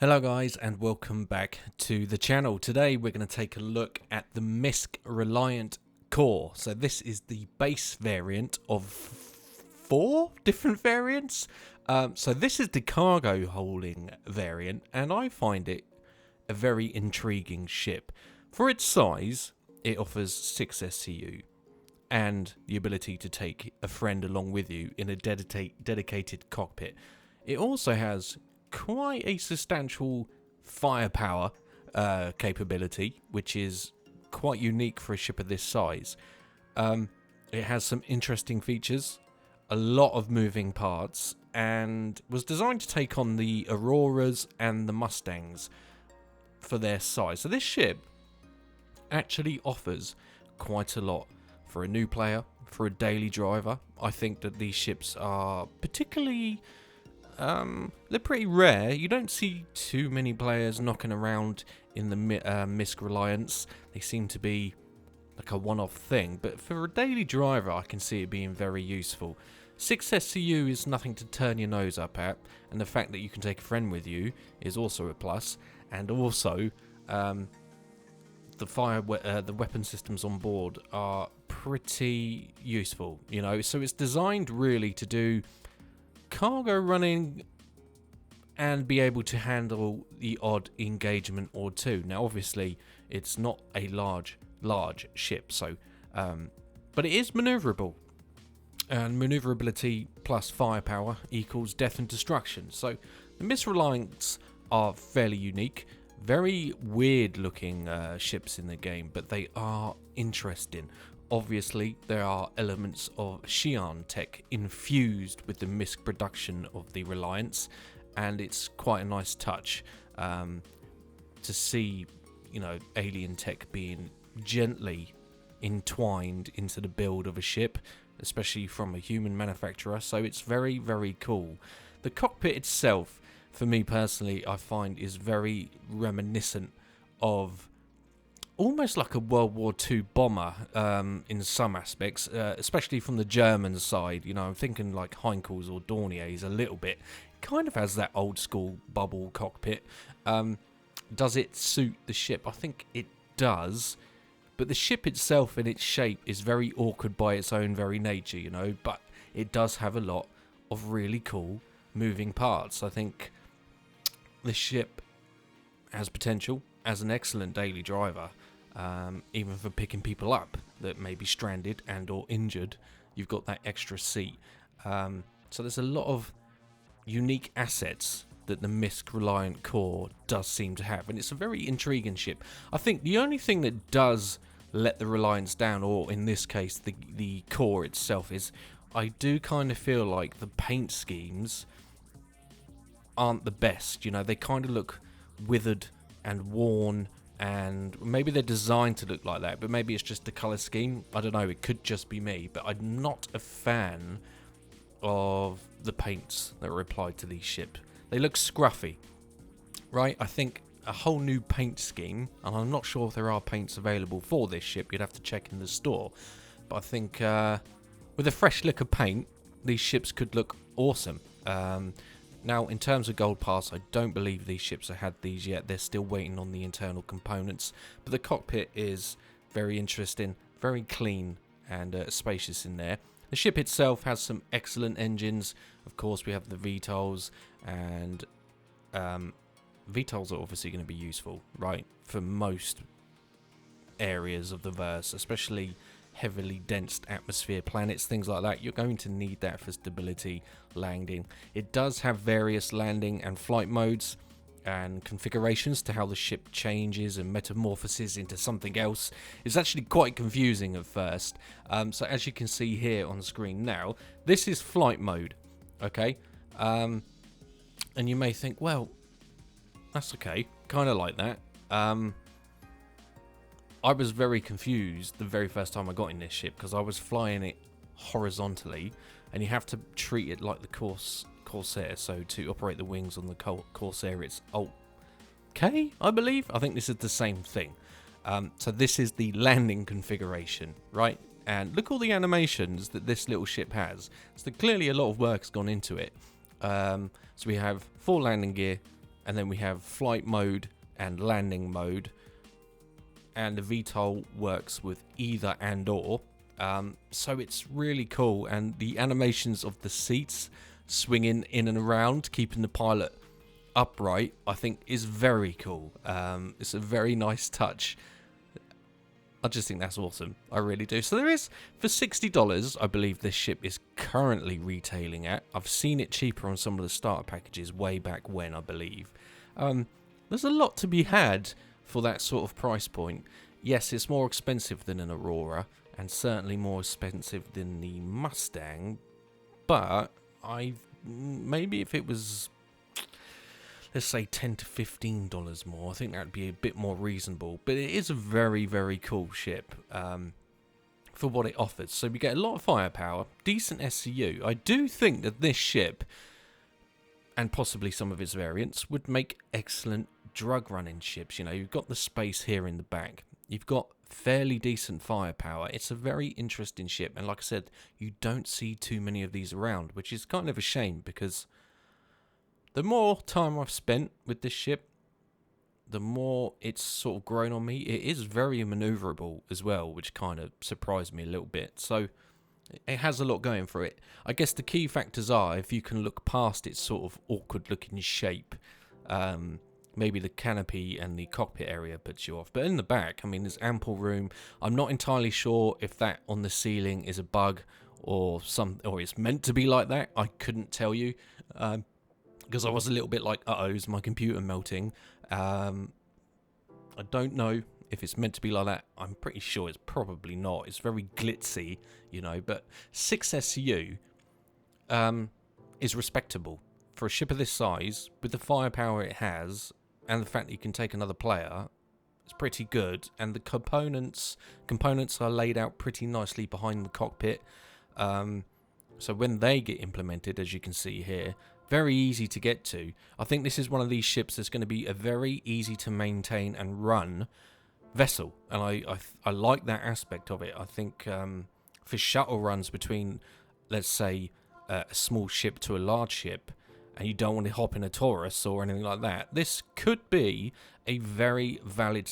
Hello guys and welcome back to the channel. Today we're going to take a look at the Misc Reliant Kore. So this is the base variant of 4 different variants. So this is the cargo holding variant and I find it a very intriguing ship. For its size, it offers 6 SCU and the ability to take a friend along with you in a dedicated cockpit. It also has quite a substantial firepower capability, which is quite unique for a ship of this size. It has some interesting features, a lot of moving parts, and was designed to take on the Auroras and the Mustangs for their size. So this ship actually offers quite a lot for a new player, for a daily driver. I think that these ships are particularly they're pretty rare. You don't see too many players knocking around in the Misc Reliance. They seem to be like a one-off thing, but for a daily driver I can see it being very useful. 6 SCU is nothing to turn your nose up at, and the fact that you can take a friend with you is also a plus. And also the weapon systems on board are pretty useful, you know, so it's designed really to do cargo running and be able to handle the odd engagement or two. Now obviously it's not a large ship, so but it is maneuverable, and maneuverability plus firepower equals death and destruction. So the Misc Reliants are fairly unique, very weird looking ships in the game, but they are interesting. Obviously, there are elements of Xi'an tech infused with the Misc production of the Reliance, and it's quite a nice touch to see, you know, alien tech being gently entwined into the build of a ship, especially from a human manufacturer. So it's very, very cool. The cockpit itself, for me personally, I find is very reminiscent of almost like a World War II bomber in some aspects, especially from the German side. You know, I'm thinking like Heinkel's or Dornier's a little bit. Kind of has that old school bubble cockpit. Does it suit the ship? I think it does. But the ship itself in its shape is very awkward by its own very nature, you know. But it does have a lot of really cool moving parts. I think the ship has potential as an excellent daily driver. Even for picking people up that may be stranded and or injured, you've got that extra seat. So there's a lot of unique assets that the Misc Reliant Kore does seem to have, and it's a very intriguing ship. I think the only thing that does let the Reliance down, or in this case the Kore itself, is I do kind of feel like the paint schemes aren't the best. You know, they kind of look withered and worn, and maybe they're designed to look like that, but maybe it's just the colour scheme. I don't know, it could just be me, but I'm not a fan of the paints that are applied to these ships. They look scruffy, right? I think a whole new paint scheme, and I'm not sure if there are paints available for this ship, you'd have to check in the store, but I think with a fresh lick of paint, these ships could look awesome. Now, in terms of Gold Pass, I don't believe these ships have had these yet. They're still waiting on the internal components. But the cockpit is very interesting, very clean and spacious in there. The ship itself has some excellent engines. Of course, we have the VTOLs, and VTOLs are obviously going to be useful, right, for most areas of the verse, especially heavily dense atmosphere planets, things like that. You're going to need that for stability, landing. It does have various landing and flight modes and configurations to how the ship changes and metamorphoses into something else. It's actually quite confusing at first. So as you can see here on the screen now, this is flight mode, okay? And you may think, well, that's okay, kind of like that. I was very confused the very first time I got in this ship because I was flying it horizontally, and you have to treat it like the Corsair. So to operate the wings on the Corsair, it's Alt K, I believe. I think this is the same thing. So this is the landing configuration, right? And look all the animations that this little ship has. So clearly a lot of work has gone into it. So we have 4 landing gear and then we have flight mode and landing mode, and the VTOL works with either and or. So it's really cool, and the animations of the seats swinging in and around, keeping the pilot upright, I think is very cool. It's a very nice touch. I just think that's awesome. I really do. So there is, for $60, I believe this ship is currently retailing at. I've seen it cheaper on some of the starter packages way back when, I believe. There's a lot to be had for that sort of price point. Yes, it's more expensive than an Aurora, and certainly more expensive than the Mustang, but maybe if it was, let's say $10 to $15 more, I think that would be a bit more reasonable. But it is a very, very cool ship for what it offers. So we get a lot of firepower, decent SCU. I do think that this ship, and possibly some of its variants, would make excellent drug running ships. You know, you've got the space here in the back. You've got fairly decent firepower. It's a very interesting ship. And like I said, you don't see too many of these around, which is kind of a shame, because the more time I've spent with this ship, the more it's sort of grown on me. It is very maneuverable as well, which kind of surprised me a little bit. So it has a lot going for it. I guess the key factors are, if you can look past its sort of awkward looking shape, maybe the canopy and the cockpit area puts you off. But in the back, I mean, there's ample room. I'm not entirely sure if that on the ceiling is a bug or it's meant to be like that. I couldn't tell you. Because I was a little bit like, uh-oh, is my computer melting? I don't know if it's meant to be like that. I'm pretty sure it's probably not. It's very glitzy, you know, but 6 SCU is respectable. For a ship of this size, with the firepower it has, and the fact that you can take another player, it's pretty good. And the components are laid out pretty nicely behind the cockpit. So when they get implemented, as you can see here, very easy to get to. I think this is one of these ships that's going to be a very easy to maintain and run vessel, and I like that aspect of it. I think for shuttle runs between, let's say, a small ship to a large ship, and you don't want to hop in a Taurus or anything like that, this could be a very valid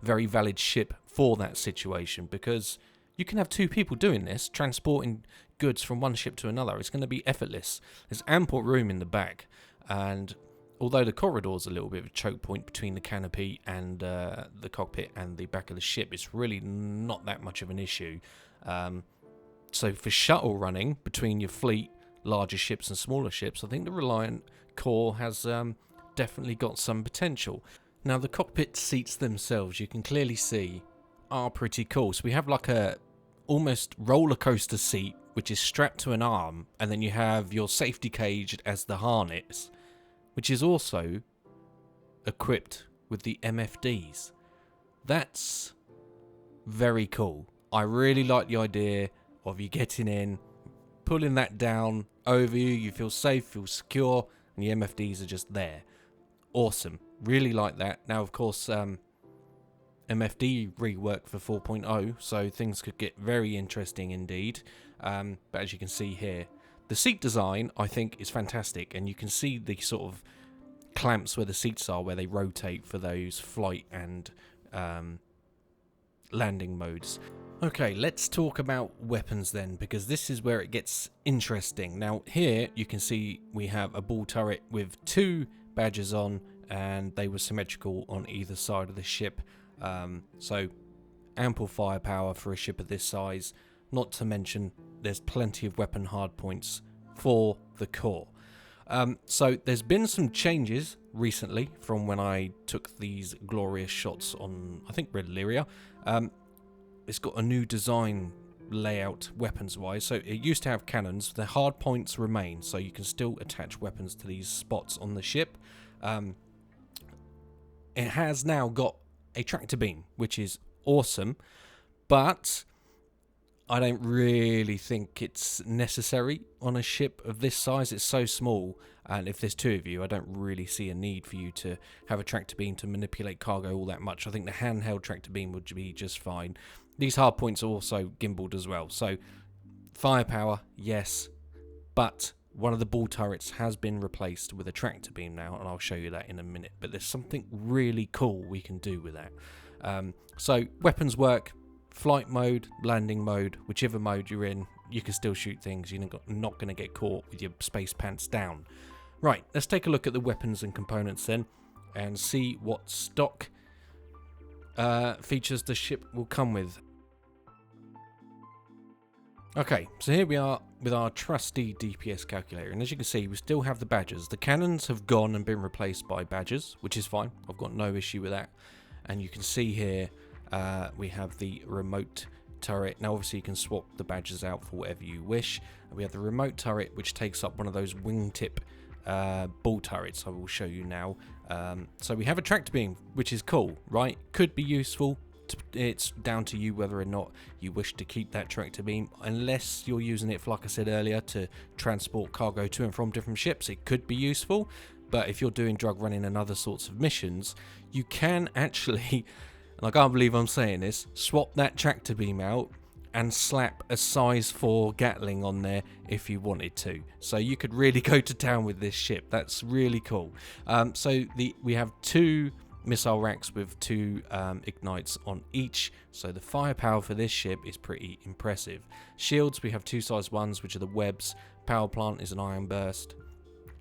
very valid ship for that situation, because you can have 2 people doing this, transporting goods from one ship to another. It's going to be effortless. There's ample room in the back, and although the corridor's a little bit of a choke point between the canopy and the cockpit and the back of the ship, it's really not that much of an issue. So for shuttle running between your fleet, larger ships and smaller ships, I think the Reliant Kore has definitely got some potential. Now the cockpit seats themselves, you can clearly see, are pretty cool. So we have like a almost roller coaster seat, which is strapped to an arm, and then you have your safety cage as the harness, which is also equipped with the MFDs. That's very cool. I really like the idea of you getting in, pulling that down over you, you feel safe, feel secure, and the MFDs are just there. Awesome. Really like that. Now, of course, MFD rework for 4.0, so things could get very interesting indeed. But as you can see here, the seat design, I think, is fantastic, and you can see the sort of clamps where the seats are, where they rotate for those flight and landing modes. Okay, let's talk about weapons then, because this is where it gets interesting. Now here you can see we have a ball turret with 2 badges on, and they were symmetrical on either side of the ship. So ample firepower for a ship of this size. Not to mention there's plenty of weapon hardpoints for the Kore. So there's been some changes recently from when I took these glorious shots on, I think, Red Lyria. It's got a new design layout weapons wise. So it used to have cannons. The hard points remain, so you can still attach weapons to these spots on the ship. It has now got a tractor beam, which is awesome, but I don't really think it's necessary on a ship of this size. It's so small, and if there's 2 of you, I don't really see a need for you to have a tractor beam to manipulate cargo all that much. I think the handheld tractor beam would be just fine. These hardpoints are also gimbaled as well, so firepower, yes, but one of the ball turrets has been replaced with a tractor beam now, and I'll show you that in a minute. But there's something really cool we can do with that. So weapons work, flight mode, landing mode, whichever mode you're in, you can still shoot things. You're not going to get caught with your space pants down. Right, let's take a look at the weapons and components then, and see what stock features the ship will come with. Okay, so here we are with our trusty DPS calculator, and as you can see, we still have the badges. The cannons have gone and been replaced by badges, which is fine. I've got no issue with that. And you can see here we have the remote turret. Now obviously you can swap the badges out for whatever you wish. We have the remote turret, which takes up one of those wingtip ball turrets I will show you now. So we have a tractor beam, which is cool, right? Could be useful. It's down to you whether or not you wish to keep that tractor beam, unless you're using it for, like I said earlier, to transport cargo to and from different ships. It could be useful, but if you're doing drug running and other sorts of missions, you can actually, and I can't believe I'm saying this, swap that tractor beam out and slap a size 4 Gatling on there if you wanted to. So you could really go to town with this ship. That's really cool. So we have 2 missile racks with 2 ignites on each, so the firepower for this ship is pretty impressive. Shields, we have 2 size 1s, which are the webs. Power plant is an iron burst,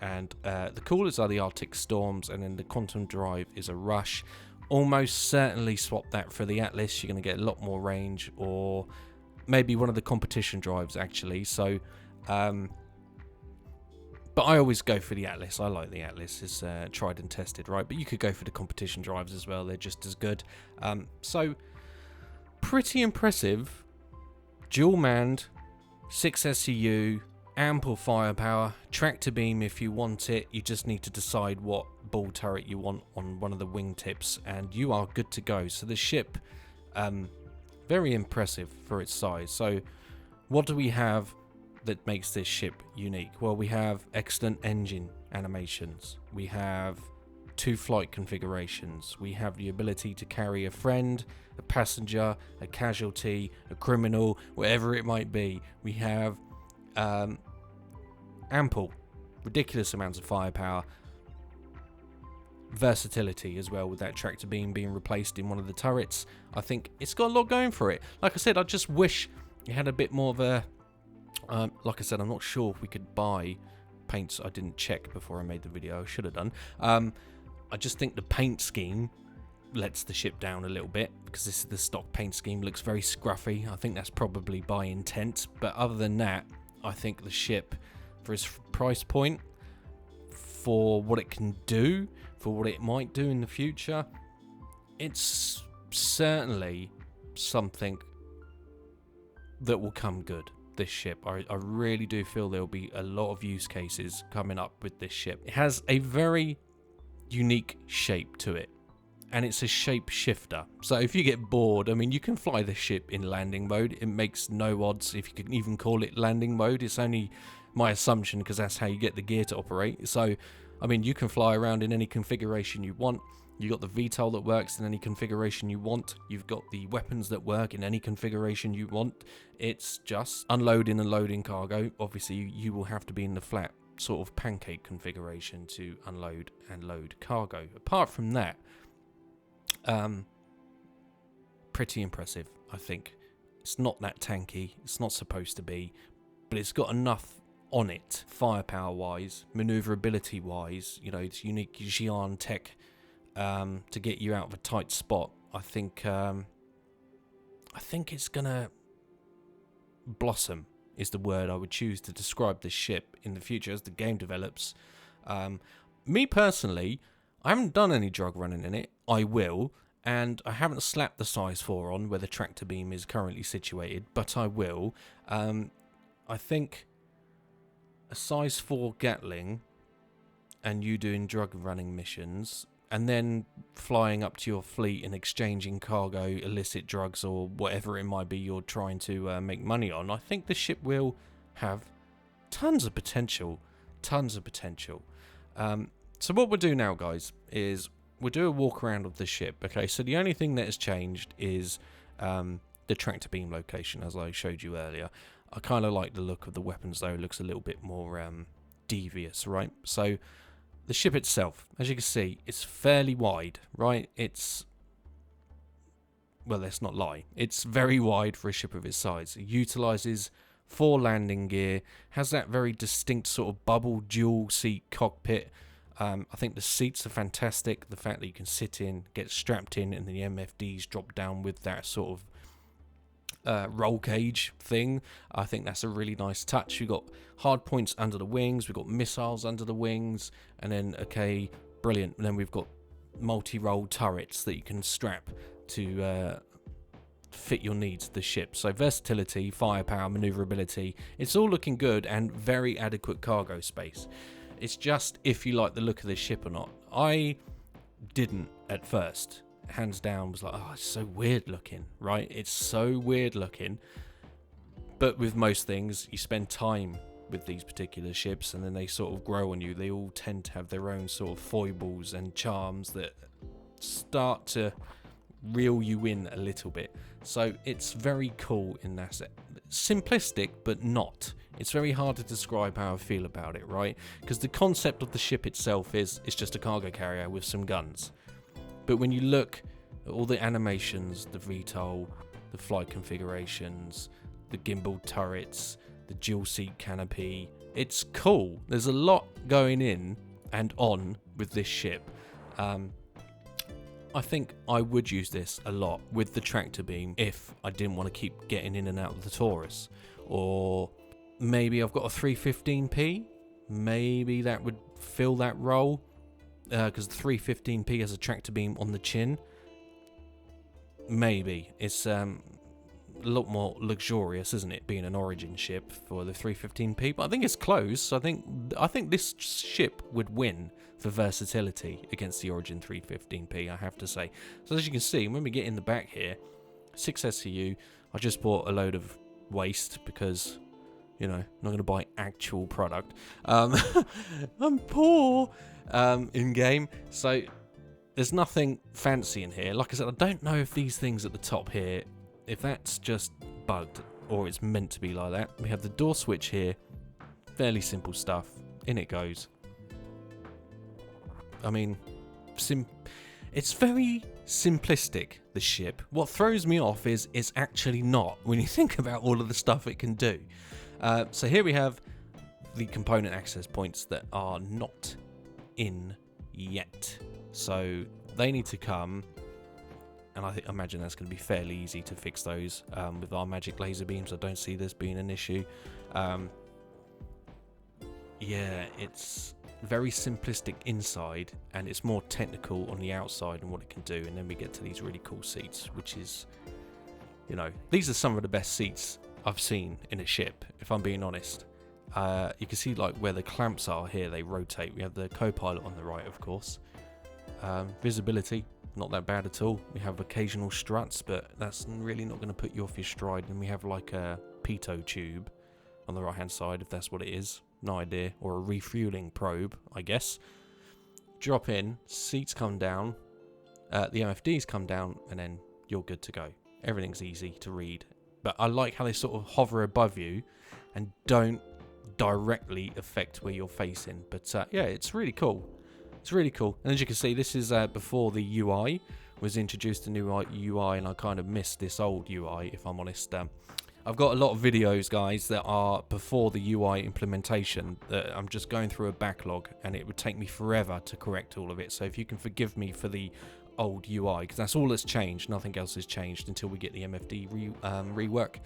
and the coolers are the Arctic storms, and then the quantum drive is a rush. Almost certainly swap that for the Atlas. You're going to get a lot more range, or maybe one of the competition drives actually. So but I always go for the Atlas. I like the Atlas. It's tried and tested, right? But you could go for the competition drives as well. They're just as good. So, pretty impressive. Dual manned, 6 SCU, ample firepower, tractor beam if you want it. You just need to decide what ball turret you want on one of the wingtips, and you are good to go. So the ship, very impressive for its size. So, what do we have that makes this ship unique? Well, we have excellent engine animations, we have 2 flight configurations, we have the ability to carry a friend, a passenger, a casualty, a criminal, whatever it might be. We have ample, ridiculous amounts of firepower, versatility as well, with that tractor beam being replaced in one of the turrets. I think it's got a lot going for it. Like I said, I just wish it had a bit more of a like I said, I'm not sure if we could buy paints. I didn't check before I made the video. I should have done. I just think the paint scheme lets the ship down a little bit, because this is the stock paint scheme. Looks very scruffy. I think that's probably by intent. But other than that, I think the ship, for its price point, for what it can do, for what it might do in the future, it's certainly something that will come good. This ship, I really do feel there'll be a lot of use cases coming up with this ship. It has a very unique shape to it, and it's a shape shifter. So if you get bored, I mean, you can fly the ship in landing mode. It makes no odds if you can even call it landing mode. It's only my assumption, because that's how you get the gear to operate. So I mean, you can fly around in any configuration you want. You've got the VTOL that works in any configuration you want. You've got the weapons that work in any configuration you want. It's just unloading and loading cargo. Obviously, you will have to be in the flat sort of pancake configuration to unload and load cargo. Apart from that, pretty impressive, I think. It's not that tanky. It's not supposed to be, but it's got enough on it, firepower-wise, maneuverability-wise. You know, it's unique Xi'an tech to get you out of a tight spot. I think it's gonna blossom is the word I would choose to describe this ship in the future as the game develops. Me personally, I haven't done any drug running in it. I will, and I haven't slapped the size 4 on where the tractor beam is currently situated, but I will. I think a size 4 Gatling and you doing drug running missions, and then flying up to your fleet and exchanging cargo, illicit drugs, or whatever it might be you're trying to make money on, I think the ship will have tons of potential. Tons of potential. So what we'll do now, guys, is we'll do a walk around of the ship. Okay, so the only thing that has changed is the tractor beam location, as I showed you earlier. I kind of like the look of the weapons, though. It looks a little bit more devious, right? So the ship itself, as you can see, it's fairly wide, right? Well, let's not lie. It's very wide for a ship of its size. It utilises 4 landing gear, has that very distinct sort of bubble dual seat cockpit. I think the seats are fantastic. The fact that you can sit in, get strapped in, and the MFDs drop down with that sort of roll cage thing. I think that's a really nice touch. We've got hard points under the wings. We've got missiles under the wings. And then, okay, brilliant. And then we've got multi-role turrets that you can strap to fit your needs of the ship. So versatility, firepower, maneuverability, it's all looking good and very adequate cargo space. It's just if you like the look of this ship or not. I didn't at first. Hands down, was like, oh, it's so weird looking, right? It's so weird looking. But with most things, you spend time with these particular ships and then they sort of grow on you. They all tend to have their own sort of foibles and charms that start to reel you in a little bit. So it's very cool in that set. Simplistic, but not. It's very hard to describe how I feel about it, right? Because the concept of the ship itself is it's just a cargo carrier with some guns. But when you look at all the animations, the VTOL, the flight configurations, the gimbal turrets, the dual seat canopy, it's cool. There's a lot going in and on with this ship. I think I would use this a lot with the tractor beam if I didn't want to keep getting in and out of the Taurus. Or maybe I've got a 315p. Maybe that would fill that role. Because the 315p has a tractor beam on the chin. Maybe. It's a lot more luxurious, isn't it, being an Origin ship for the 315p? But I think it's close. I think this ship would win for versatility against the Origin 315p, I have to say. So as you can see, when we get in the back here, 6 SCU, I just bought a load of waste because, you know, I'm not going to buy actual product. I'm poor in-game, so there's nothing fancy in here. Like I said, I don't know if these things at the top here, if that's just bugged or it's meant to be like that. We have the door switch here, fairly simple stuff, in it goes. I mean, it's very simplistic, the ship. What throws me off is it's actually not, when you think about all of the stuff it can do. So here we have the component access points that are not in yet. So they need to come, and I imagine that's going to be fairly easy to fix those with our magic laser beams. I don't see this being an issue. Yeah, it's very simplistic inside, and it's more technical on the outside and what it can do. And then we get to these really cool seats, which is, you know, these are some of the best seats I've seen in a ship, if I'm being honest. You can see like where the clamps are here, they rotate. We have the co-pilot on the right, of course. Visibility, not that bad at all. We have occasional struts, but that's really not going to put you off your stride. And we have like a pitot tube on the right hand side, if that's what it is. No idea. Or a refueling probe, I guess. Drop in, seats come down, the MFDs come down, and then you're good to go. Everything's easy to read. But I like how they sort of hover above you and don't directly affect where you're facing. But yeah, it's really cool. It's really cool. And as you can see, this is before the UI was introduced, a new UI, and I kind of missed this old UI, if I'm honest. I've got a lot of videos, guys, that are before the UI implementation that I'm just going through a backlog, and it would take me forever to correct all of it. So if you can forgive me for the old UI, because that's all that's changed, nothing else has changed until we get the MFD rework.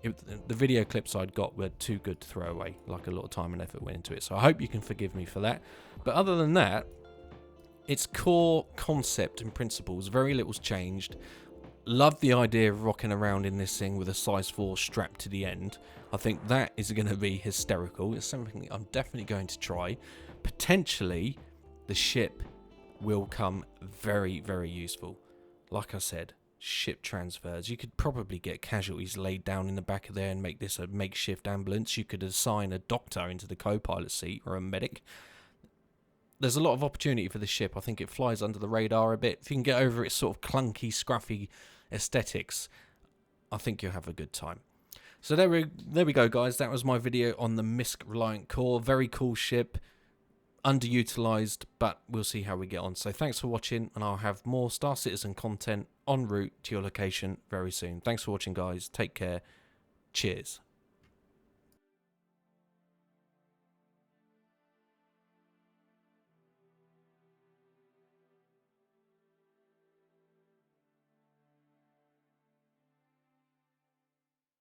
The video clips I'd got were too good to throw away, like a lot of time and effort went into it. So I hope you can forgive me for that. But other than that, its core concept and principles, very little's changed. Love the idea of rocking around in this thing with a size 4 strapped to the end. I think that is going to be hysterical. It's something I'm definitely going to try. Potentially, the ship will come very, very useful. Like I said, ship transfers. You could probably get casualties laid down in the back of there and make this a makeshift ambulance. You could assign a doctor into the co-pilot seat or a medic. There's a lot of opportunity for the ship. I think it flies under the radar a bit. If you can get over its sort of clunky, scruffy aesthetics, I think you'll have a good time. So there we go, guys. That was my video on the Misc Reliant Kore. Very cool ship. Underutilized, but we'll see how we get on. So thanks for watching, and I'll have more Star Citizen content en route to your location very soon. Thanks for watching, guys. Take care. Cheers.